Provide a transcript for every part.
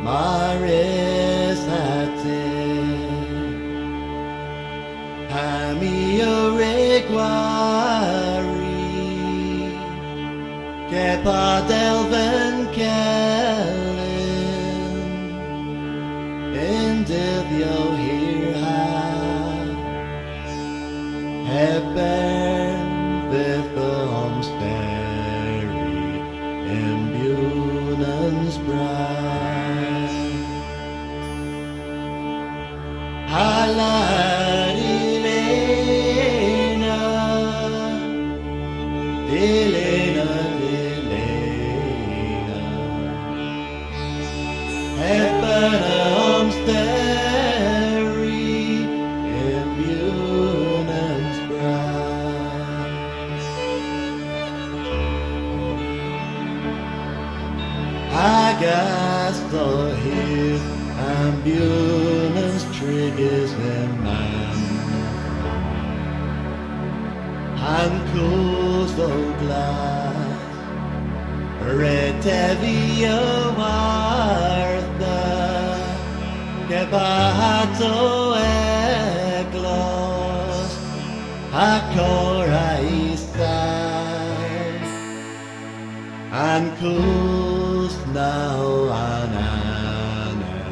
Maris hate Hamio reguari Kepa delven kellen In divio here Hebern with the homestery in Bywnans Brav. Haladilena, Dilena, Dilena, Hebern homestery in Bywnans Brav. Agasto here and Bywnans triggers in man and cools o glass retevio wartha kebato eglos akora isai and cools now ananet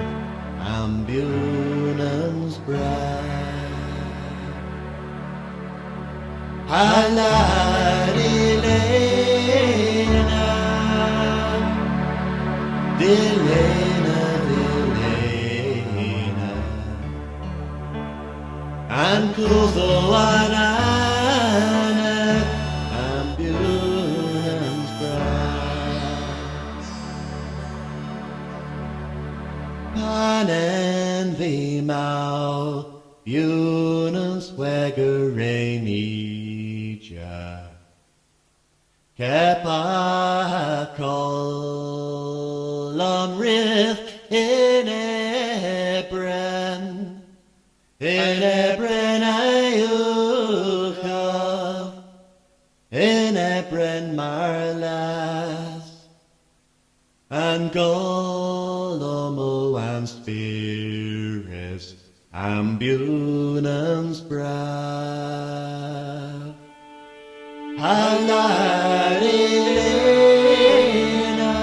and Bywnans Brav. Haladilena, Dilena, Dilena, and Kuzo ananet and Bywnans Brav. Panen vimau Bywnans wegerenija Kepa kolam rith in Ebren ayuchav in Ebren marlas and Golomo and Spirits and Bywnans Brav. Haladilena,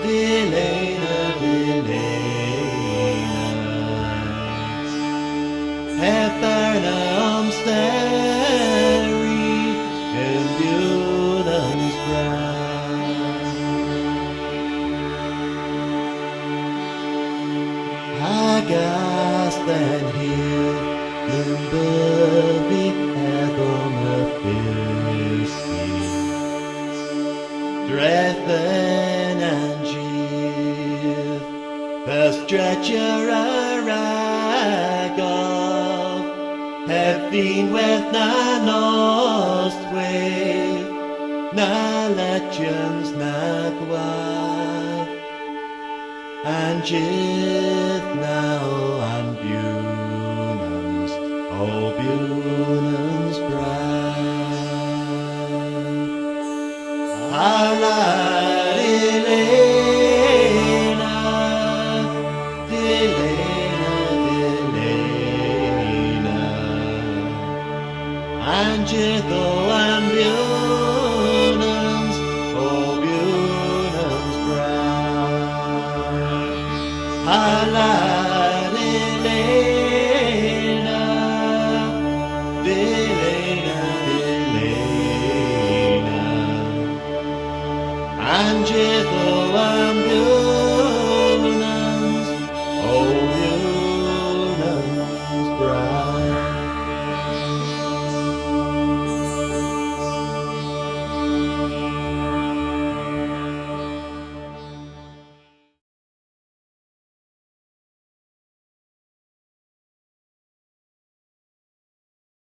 Dilena, Dilena, Hebern homestery in Bywnans Brav. Hagas then here Lumberby Edom of Bilski Drethen and Jeev the stretcher a ragov have been with na nost with na legends na gwaf and Jith now and Bywnans, oh Bywnans Brav. Haladilena, Dilena, Dilena, and Jith oh and Bywnans, oh Bywnans Brav. Allah